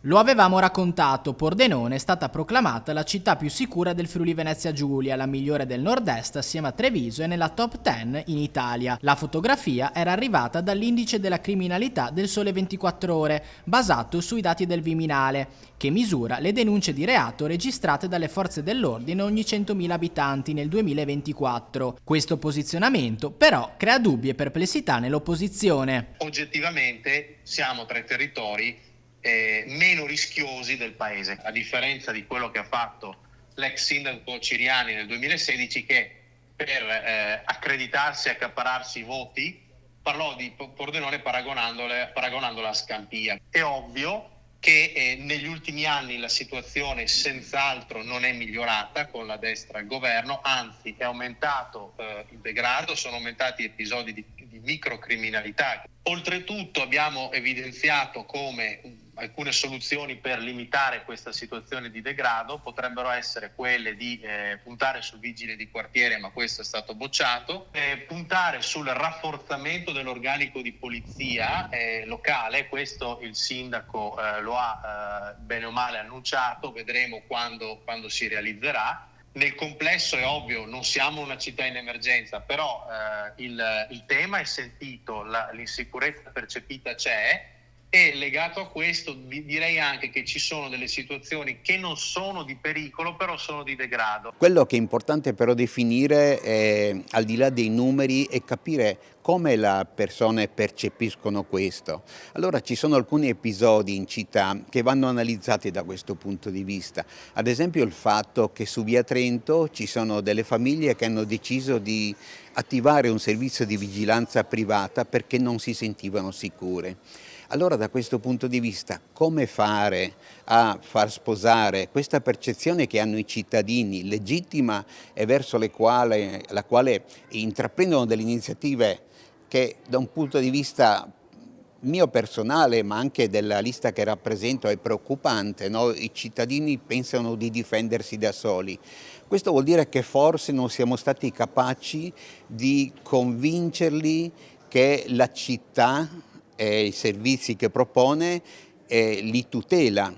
Lo avevamo raccontato, Pordenone è stata proclamata la città più sicura del Friuli Venezia Giulia, la migliore del nord-est assieme a Treviso e nella top 10 in Italia. La fotografia era arrivata dall'indice della criminalità del Sole 24 Ore, basato sui dati del Viminale, che misura le denunce di reato registrate dalle forze dell'ordine ogni 100.000 abitanti nel 2024. Questo posizionamento però crea dubbi e perplessità nell'opposizione. Oggettivamente siamo tra i territori meno rischiosi del paese, a differenza di quello che ha fatto l'ex sindaco Ciriani nel 2016, che per accreditarsi e accaparrarsi i voti parlò di Pordenone paragonandola a Scampia. È ovvio che negli ultimi anni la situazione senz'altro non è migliorata con la destra al governo, anzi è aumentato il degrado, sono aumentati episodi di microcriminalità. Oltretutto abbiamo evidenziato come alcune soluzioni per limitare questa situazione di degrado potrebbero essere quelle di puntare sul vigile di quartiere, ma questo è stato bocciato, puntare sul rafforzamento dell'organico di polizia locale. Questo il sindaco lo ha bene o male annunciato, vedremo quando si realizzerà. Nel complesso è ovvio, non siamo una città in emergenza, però il tema è sentito, l'insicurezza percepita c'è, e legato a questo direi anche che ci sono delle situazioni che non sono di pericolo, però sono di degrado. Quello che è importante però definire, al di là dei numeri, è capire come le persone percepiscono questo. Allora ci sono alcuni episodi in città che vanno analizzati da questo punto di vista. Ad esempio il fatto che su Via Trento ci sono delle famiglie che hanno deciso di attivare un servizio di vigilanza privata perché non si sentivano sicure. Allora da questo punto di vista come fare a far sposare questa percezione che hanno i cittadini legittima e verso la quale intraprendono delle iniziative che da un punto di vista mio personale, ma anche della lista che rappresento, è preoccupante, no? I cittadini pensano di difendersi da soli. Questo vuol dire che forse non siamo stati capaci di convincerli che la città e i servizi che propone li tutela.